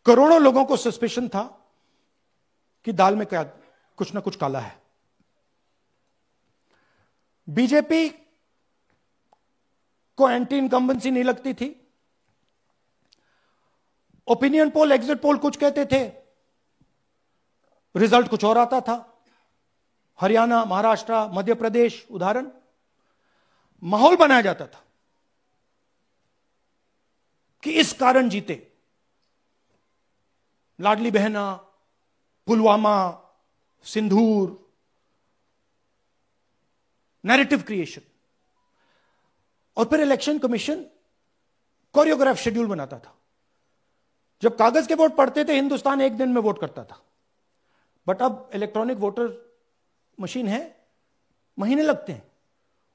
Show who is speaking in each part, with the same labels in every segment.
Speaker 1: करोड़ों लोगों को सस्पिशन था कि दाल में क्या कुछ ना कुछ काला है। बीजेपी को एंटी इनकम्बेंसी नहीं लगती थी। ओपिनियन पोल, एग्जिट पोल कुछ कहते थे, रिजल्ट कुछ और आता था। हरियाणा, महाराष्ट्र, मध्य प्रदेश उदाहरण, माहौल बनाया जाता था कि इस कारण जीते। लाडली बहना, पुलवामा, सिंदूर, नैरेटिव क्रिएशन। और फिर इलेक्शन कमीशन कोरियोग्राफ शेड्यूल बनाता था। जब कागज के वोट पड़ते थे, हिंदुस्तान एक दिन में वोट करता था, बट अब इलेक्ट्रॉनिक वोटर मशीन है, महीने लगते हैं।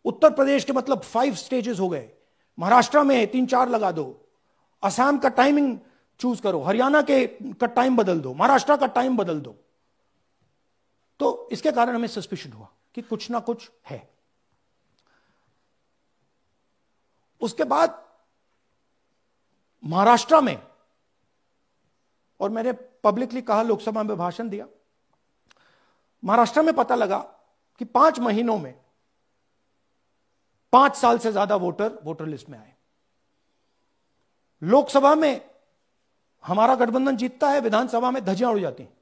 Speaker 1: उत्तर प्रदेश के मतलब 5 स्टेजेस हो गए, महाराष्ट्र में 3-4 लगा दो, असम का टाइमिंग चूज करो, हरियाणा का टाइम बदल दो, महाराष्ट्र का टाइम बदल दो। तो इसके कारण हमें सस्पिशन हुआ कि कुछ ना कुछ है। उसके बाद महाराष्ट्र में, और मैंने पब्लिकली कहा, लोकसभा में भाषण दिया, महाराष्ट्र में पता लगा कि 5 महीनों में 5 साल से ज्यादा वोटर लिस्ट में आए। लोकसभा में हमारा गठबंधन जीतता है, विधानसभा में धज्जियां उड़ जाती हैं,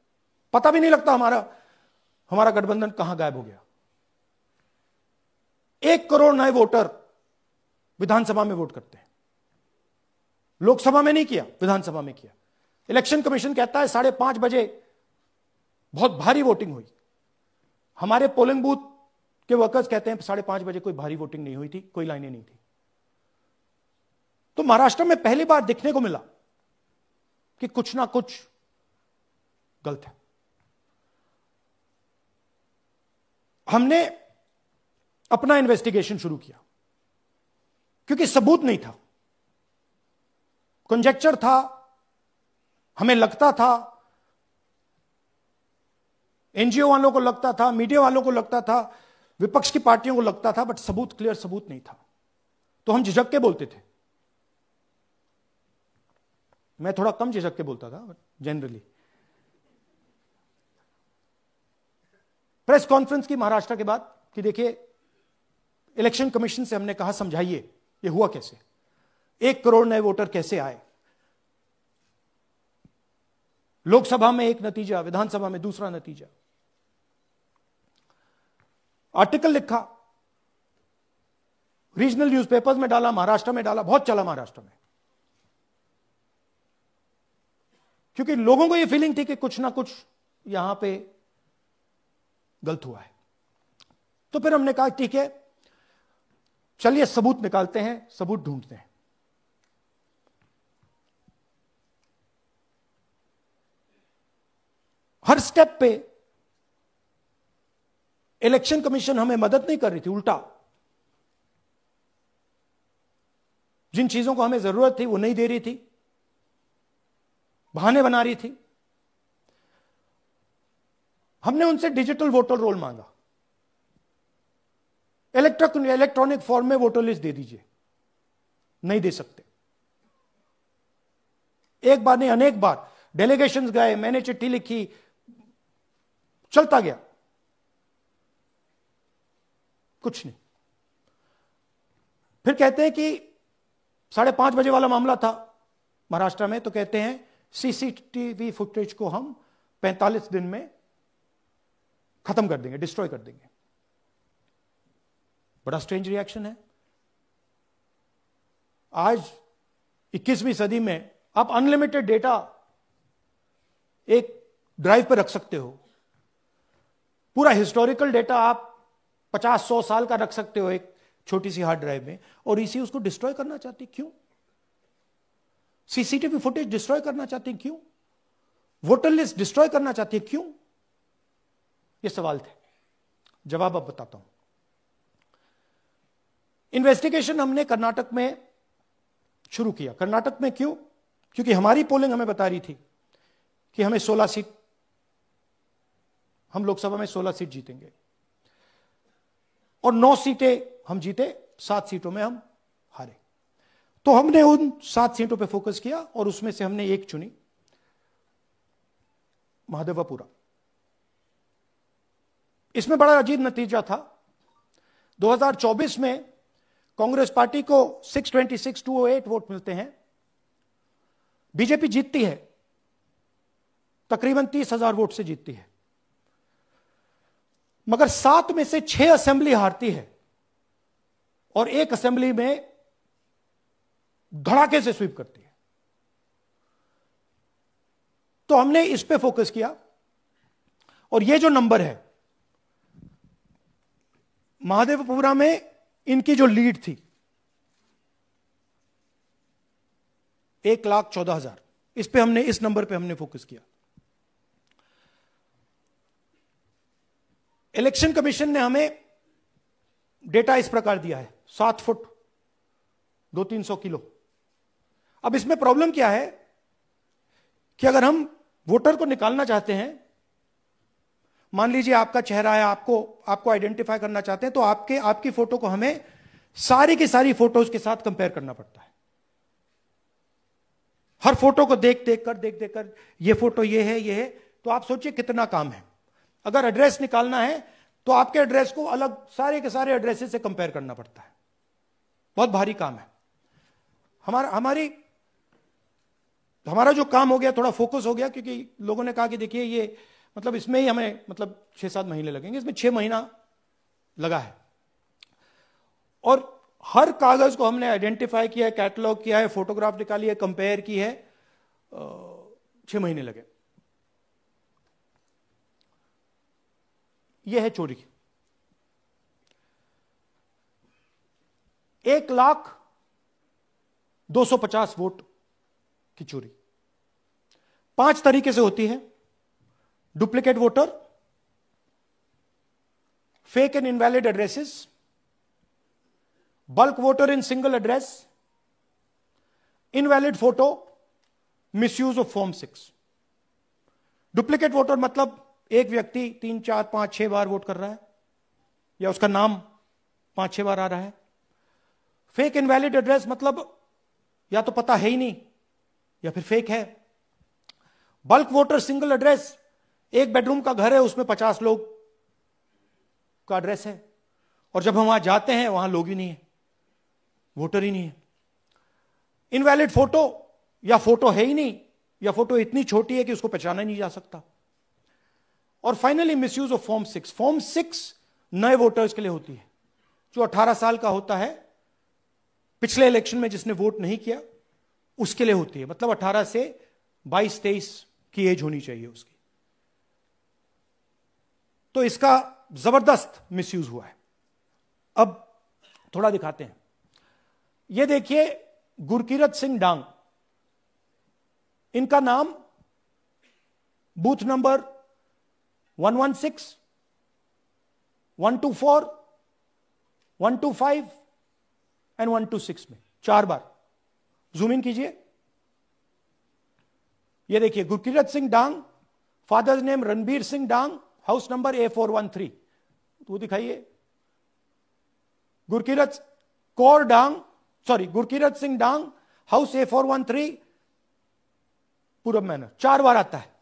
Speaker 1: पता भी नहीं लगता हमारा गठबंधन कहां गायब हो गया। 1 करोड़ नए वोटर विधानसभा में वोट करते हैं। लोकसभा में नहीं किया, विधानसभा में किया। इलेक्शन कमीशन कहता है 5:30 बजे बहुत भारी वोटिंग हुई। हमारे पोलिंग बूथ के वर्कर्स कहते हैं 5:30 बजे कोई भारी वोटिंग नहीं हुई थी, कोई लाइनें नहीं थी। तो महाराष्ट्र में पहली बार देखने को मिला कि कुछ ना कुछ गलत है। हमने अपना इन्वेस्टिगेशन शुरू किया क्योंकि सबूत नहीं था, कंजेक्चर था, हमें लगता था, एनजीओ वालों को लगता था, मीडिया वालों को लगता था, विपक्ष की पार्टियों को लगता था, बट सबूत, क्लियर सबूत नहीं था। तो हम झिझक के बोलते थे। मैं थोड़ा कम झिझक के बोलता था, बट जनरली। प्रेस कॉन्फ्रेंस की महाराष्ट्र के बाद कि देखिए, इलेक्शन कमीशन से हमने कहा समझाइए ये हुआ कैसे, 1 करोड़ नए वोटर कैसे आए, लोकसभा में एक नतीजा, विधानसभा में दूसरा नतीजा। आर्टिकल लिखा, रीजनल न्यूज़पेपर्स में डाला, महाराष्ट्र में डाला, बहुत चला महाराष्ट्र में, क्योंकि लोगों को यह फीलिंग थी कि कुछ ना कुछ यहां पे गलत हुआ है। तो फिर हमने कहा ठीक है, चलिए सबूत निकालते हैं, सबूत ढूंढते हैं। हर स्टेप पे इलेक्शन कमीशन हमें मदद नहीं कर रही थी, उल्टा जिन चीजों को हमें जरूरत थी वो नहीं दे रही थी, बहाने बना रही थी। हमने उनसे डिजिटल वोटर रोल मांगा, इलेक्ट्रॉनिक फॉर्म में वोटर लिस्ट दे दीजिए, नहीं दे सकते। एक बार नहीं, अनेक बार डेलीगेशंस गए, मैंने चिट्ठी लिखी, चलता गया, कुछ नहीं। फिर कहते हैं कि 5:30 बजे वाला मामला था महाराष्ट्र में, तो कहते हैं सीसीटीवी फुटेज को हम 45 दिन में खत्म कर देंगे, डिस्ट्रॉय कर देंगे। बड़ा स्ट्रेंज रिएक्शन है। आज 21वीं सदी में आप अनलिमिटेड डेटा एक ड्राइव पर रख सकते हो, पूरा हिस्टोरिकल डेटा आप 50-100 साल का रख सकते हो एक छोटी सी हार्ड ड्राइव में, और इसी उसको डिस्ट्रॉय करना चाहती, क्यों? सीसीटीवी फुटेज डिस्ट्रॉय करना चाहती, क्यों? वोटर लिस्ट डिस्ट्रॉय करना चाहती है, क्यों? ये सवाल थे, जवाब अब बताता हूं। इन्वेस्टिगेशन हमने कर्नाटक में शुरू किया। कर्नाटक में क्यों? क्योंकि हमारी पोलिंग हमें बता रही थी कि हमें 16 सीट, हम लोकसभा में 16 सीट जीतेंगे, और 9 सीटें हम जीते, 7 सीटों में हम हारे। तो हमने उन 7 सीटों पे फोकस किया और उसमें से हमने एक चुनी, महादेवपुरा। इसमें बड़ा अजीब नतीजा था। 2024 में कांग्रेस पार्टी को 626-208 वोट मिलते हैं, बीजेपी जीतती है, तकरीबन 30,000 वोट से जीतती है, मगर 7 में से 6 असेंबली हारती है और 1 असेंबली में धड़ाके से स्वीप करती है। तो हमने इस पे फोकस किया और ये जो नंबर है, महादेवपुरा में इनकी जो लीड थी 1,14,000, इस पे हमने, इस नंबर पे हमने फोकस किया। इलेक्शन कमीशन ने हमें डेटा इस प्रकार दिया है, 7 फुट 200-300 किलो। अब इसमें प्रॉब्लम क्या है कि अगर हम वोटर को निकालना चाहते हैं, मान लीजिए आपका चेहरा है, आपको आइडेंटिफाई करना चाहते हैं, तो आपकी फोटो को हमें सारी की सारी फोटोज के साथ कंपेयर करना पड़ता है। हर फोटो को देख कर ये फोटो ये है, तो आप सोचिए कितना काम है। अगर एड्रेस निकालना है तो आपके एड्रेस को अलग सारे के सारे एड्रेसेस से कंपेयर करना पड़ता है, बहुत भारी काम है। हमारा जो काम हो गया, थोड़ा फोकस हो गया, क्योंकि लोगों ने कहा कि देखिए ये मतलब इसमें ही हमें मतलब 6-7 महीने लगेंगे, इसमें 6 महीना लगा है। और हर कागज को हमने आइडेंटिफाई किया है, कैटलॉग किया है, फोटोग्राफ निकाली है, कंपेयर की है, 6 महीने लगे। यह है चोरी। 1,02,50 वोट की चोरी 5 तरीके से होती है। Duplicate voter, fake and invalid addresses, bulk voter in single address, invalid photo, misuse of form 6। Duplicate voter मतलब एक व्यक्ति 3, 4, 5, 6 बार वोट कर रहा है, या उसका नाम 5-6 बार आ रहा है। फेक इनवैलिड एड्रेस मतलब या तो पता है ही नहीं या फिर फेक है। बल्क वोटर सिंगल एड्रेस, एक बेडरूम का घर है, उसमें 50 लोग का एड्रेस है, और जब हम वहां जाते हैं वहां लोग ही नहीं है, वोटर ही नहीं है। इनवैलिड फोटो, या फोटो है ही नहीं, या फोटो इतनी छोटी है कि उसको पहचाना नहीं जा सकता। और finally misuse of form 6। Form 6 नए वोटर्स के लिए होती है, जो 18 साल का होता है, पिछले इलेक्शन में जिसने वोट नहीं किया उसके लिए होती है। मतलब 18 से 22-23 की एज होनी चाहिए उसकी। तो इसका जबरदस्त मिसयूज हुआ है। अब थोड़ा दिखाते हैं। यह देखिए, गुरकीरत सिंह डांग, इनका नाम बूथ नंबर 116, 124, 125 एंड 126 में 4 बार। जूम इन कीजिए। यह देखिए, गुरकीरत सिंह डांग, फादर्स नेम रणबीर सिंह डांग, हाउस नंबर A413। तो दिखाइए, गुरकीरत सिंह डांग, हाउस A413, पूरब मैनर। 4 बार आता है।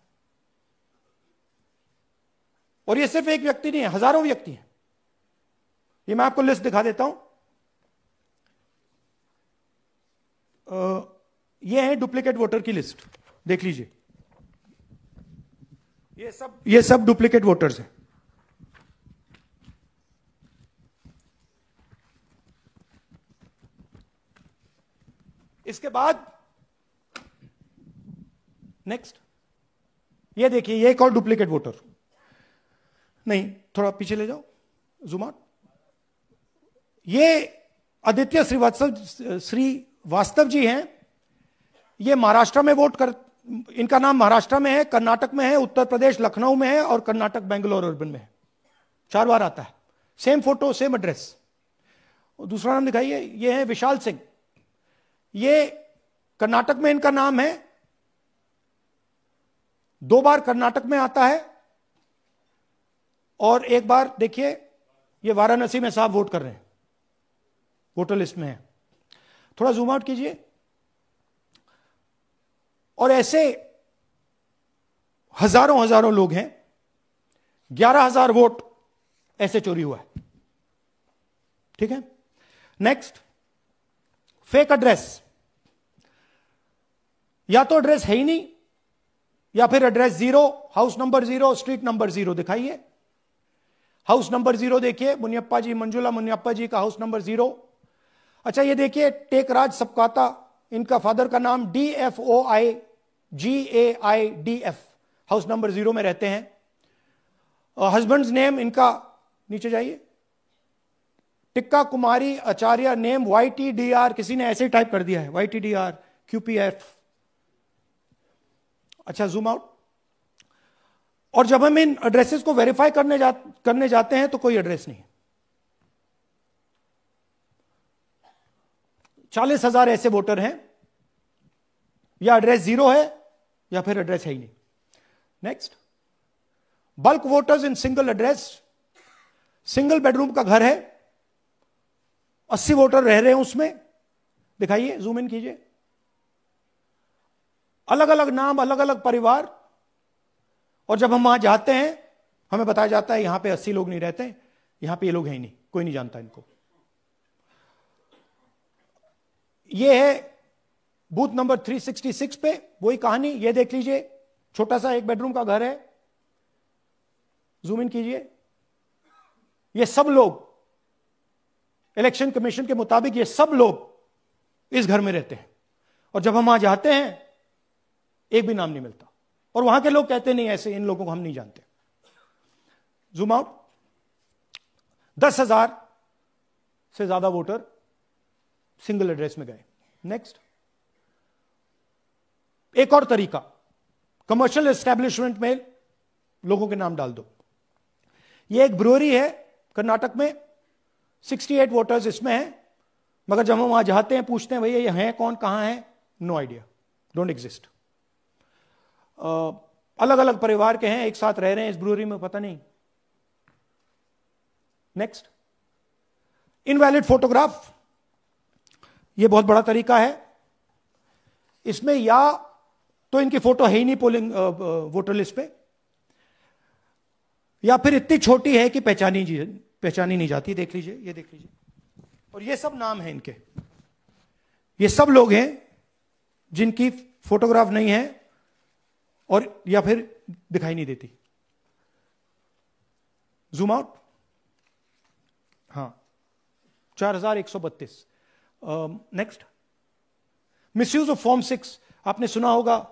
Speaker 1: और ये सिर्फ एक व्यक्ति नहीं है, हजारों व्यक्ति हैं। ये मैं आपको लिस्ट दिखा देता हूं। ये है डुप्लीकेट वोटर की लिस्ट, देख लीजिए। ये सब डुप्लीकेट वोटर्स हैं। इसके बाद नेक्स्ट, ये देखिए, ये एक और डुप्लीकेट वोटर। नहीं, थोड़ा पीछे ले जाओ, जूम आउट। ये आदित्य श्रीवास्तव जी हैं। ये महाराष्ट्र में इनका नाम महाराष्ट्र में है, कर्नाटक में है, उत्तर प्रदेश लखनऊ में है, और कर्नाटक बेंगलोर अर्बन में है। 4 बार आता है। Same photo, same address. दूसरा नाम दिखाइए। ये है विशाल सिंह। ये कर्नाटक में इनका नाम है, 2 बार कर्नाटक में आता है, और 1 बार देखिए, ये वाराणसी में साहब वोट कर रहे हैं, वोटर लिस्ट में है। थोड़ा जूम आउट कीजिए। और ऐसे हजारों हजारों लोग हैं, 11,000 वोट ऐसे चोरी हुआ है। ठीक है, नेक्स्ट, फेक एड्रेस। या तो एड्रेस है ही नहीं, या फिर address 0, house number 0, street number 0 दिखाइए। हाउस नंबर 0 देखिए, मुनियप्पा जी, मंजुला मुनियप्पा जी का हाउस नंबर 0। अच्छा, ये देखिए टेकराज सबकाता, इनका फादर का नाम DFOIGAIDF, हाउस नंबर 0 में रहते हैं। हस्बैंड्स नेम इनका, नीचे जाइए, टिक्का कुमारी आचार्य, नेम YTDR, किसी ने ऐसे ही टाइप कर दिया है, YTDR QPF। अच्छा, जूम आउट। और जब हम इन एड्रेसेस को वेरीफाई करने जाते हैं तो कोई एड्रेस नहीं। 40,000 ऐसे वोटर हैं, या एड्रेस 0 है या फिर एड्रेस है ही नहीं। Next, bulk voters in single address. Single bedroom का घर है, 80 वोटर रह रहे हैं उसमें, दिखाइए, जूम इन कीजिए। अलग अलग नाम, अलग अलग परिवार, और जब हम वहां जाते हैं हमें बताया जाता है यहां पे 80 लोग नहीं रहते, यहां पे ये लोग हैं ही नहीं, कोई नहीं जानता इनको। ये है बूथ नंबर 366 पे वही कहानी, ये देख लीजिए, छोटा सा एक बेडरूम का घर है, जूम इन कीजिए। ये सब लोग, इलेक्शन कमीशन के मुताबिक ये सब लोग इस घर में रहते हैं, और जब हम वहां जाते हैं एक भी नाम नहीं मिलता, और वहां के लोग कहते नहीं ऐसे, इन लोगों को हम नहीं जानते। Zoom out. 10,000 से ज्यादा वोटर सिंगल एड्रेस में गए। नेक्स्ट, एक और तरीका, कमर्शियल एस्टेब्लिशमेंट में लोगों के नाम डाल दो। ये एक ब्रूअरी है कर्नाटक में, 68 वोटर्स इसमें हैं, मगर जब हम वहां जाते हैं पूछते हैं भैया ये हैं कौन, कहां है, नो आइडिया, डोंट एग्जिस्ट। अलग अलग परिवार के हैं, एक साथ रह रहे हैं इस ब्रूअरी में, पता नहीं। Next, invalid photograph. यह बहुत बड़ा तरीका है। इसमें या तो इनकी फोटो है ही नहीं पोलिंग वोटर लिस्ट पे, या फिर इतनी छोटी है कि पहचानी नहीं जाती। देख लीजिए, ये देख लीजिए, और ये सब नाम है इनके, ये सब लोग हैं जिनकी फोटोग्राफ नहीं है और या फिर दिखाई नहीं देती। Zoom out. हां, 4132। Next, misuse of form 6। आपने सुना होगा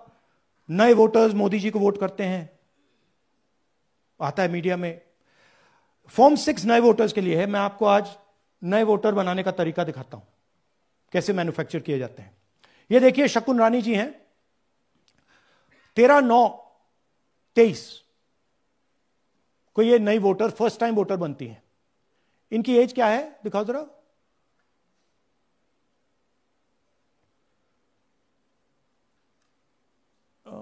Speaker 1: नए वोटर्स मोदी जी को वोट करते हैं, आता है मीडिया में। फॉर्म 6 नए वोटर्स के लिए है। मैं आपको आज नए वोटर बनाने का तरीका दिखाता हूं, कैसे मैन्युफैक्चर किए जाते हैं। ये देखिए, शकुन रानी जी हैं, 13/9/23 को ये नई वोटर, फर्स्ट टाइम वोटर बनती हैं। इनकी एज क्या है, दिखाओ जरा। अ,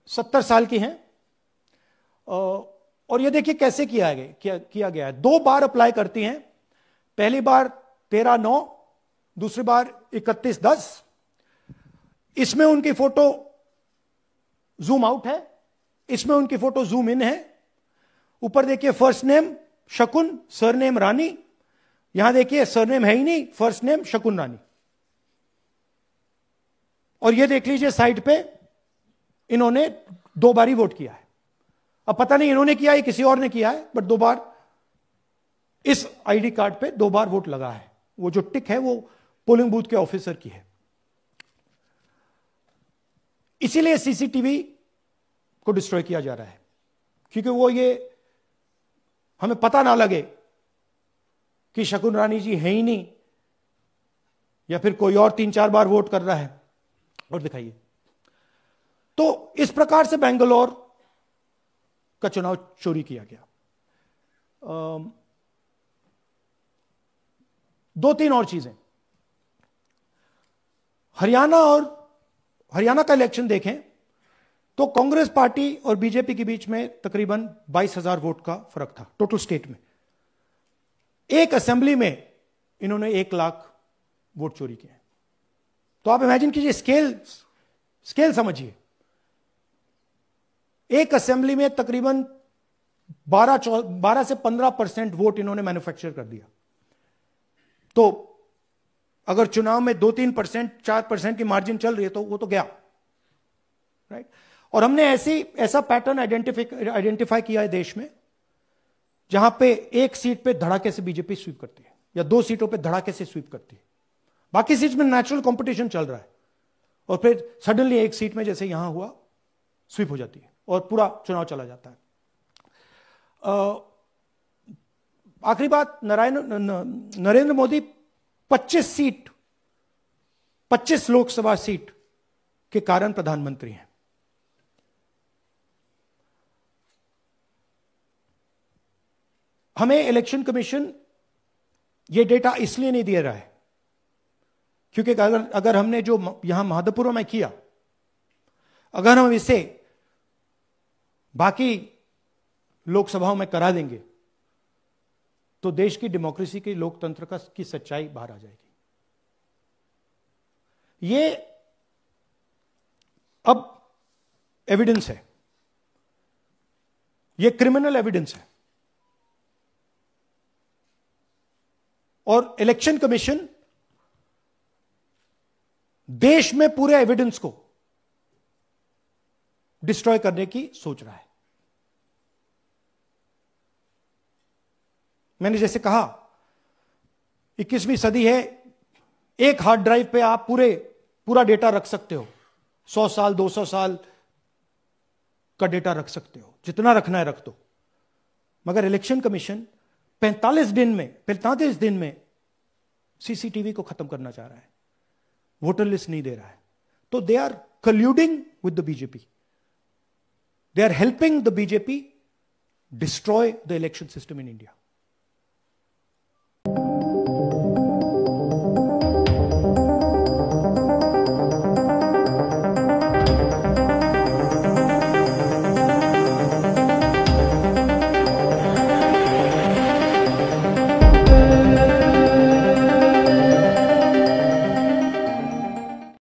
Speaker 1: 70 साल की हैं। और ये देखिए कैसे किया गया है। 2 बार अप्लाई करती हैं, पहली बार 13/9, दूसरी बार 31/10। इसमें उनकी फोटो जूम आउट है, इसमें उनकी फोटो जूम इन है। ऊपर देखिए फर्स्ट नेम शकुन, सरनेम रानी। यहां देखिए सरनेम है ही नहीं, फर्स्ट नेम शकुन रानी। और ये देख लीजिए साइड पे इन्होंने 2 बार ही वोट किया है। अब पता नहीं इन्होंने किया है किसी और ने किया है, बट 2 बार इस आईडी कार्ड पे 2 बार वोट लगा है। वो जो टिक है वो पोलिंग बूथ के ऑफिसर की है। इसीलिए सीसीटीवी को डिस्ट्रॉय किया जा रहा है, क्योंकि वो ये हमें पता ना लगे कि शकुन रानी जी है ही नहीं, या फिर कोई और 3-4 बार वोट कर रहा है। और दिखाइए, तो इस प्रकार से बेंगलोर का चुनाव चोरी किया गया। 2-3 और चीजें। हरियाणा का इलेक्शन देखें तो कांग्रेस पार्टी और बीजेपी के बीच में तकरीबन 22,000 वोट का फर्क था टोटल स्टेट में। एक असेंबली में इन्होंने 1 लाख वोट चोरी किए। तो आप इमेजिन कीजिए, स्केल समझिए एक असेंबली में तकरीबन 12 से 15% वोट इन्होंने मैन्युफैक्चर कर दिया। तो अगर चुनाव में 2-3%, 4% की मार्जिन चल रही है तो वो तो गया, राइट। और हमने ऐसा पैटर्न आइडेंटिफाई किया है देश में, जहां पे एक सीट पे धड़ाके से बीजेपी स्वीप करती है या 2 सीटों पे धड़ाके से स्वीप करती है, बाकी सीट में नेचुरल कंपटीशन चल रहा है, और फिर सडनली एक सीट में जैसे यहां हुआ स्वीप हो जाती है और पूरा चुनाव चला जाता है। आखिरी बात, नरेंद्र मोदी 25 लोकसभा सीट के कारण प्रधानमंत्री हैं। हमें इलेक्शन कमीशन ये डेटा इसलिए नहीं दे रहा है क्योंकि अगर हमने जो यहां महादपुर में किया, अगर हम इसे बाकी लोकसभाओं में करा देंगे तो देश की डेमोक्रेसी की, लोकतंत्र की सच्चाई बाहर आ जाएगी। ये अब एविडेंस है, ये क्रिमिनल एविडेंस है, और इलेक्शन कमीशन देश में पूरे एविडेंस को डिस्ट्रॉय करने की सोच रहा है। मैंने जैसे कहा 21वीं सदी है, एक हार्ड ड्राइव पे आप पूरा डेटा रख सकते हो, 100 साल 200 साल का डेटा रख सकते हो, जितना रखना है रख दो। मगर इलेक्शन कमीशन 45 दिन में सीसीटीवी को खत्म करना चाह रहा है, वोटर लिस्ट नहीं दे रहा है। तो they are colluding with the BJP, they are helping the BJP destroy the election system in India.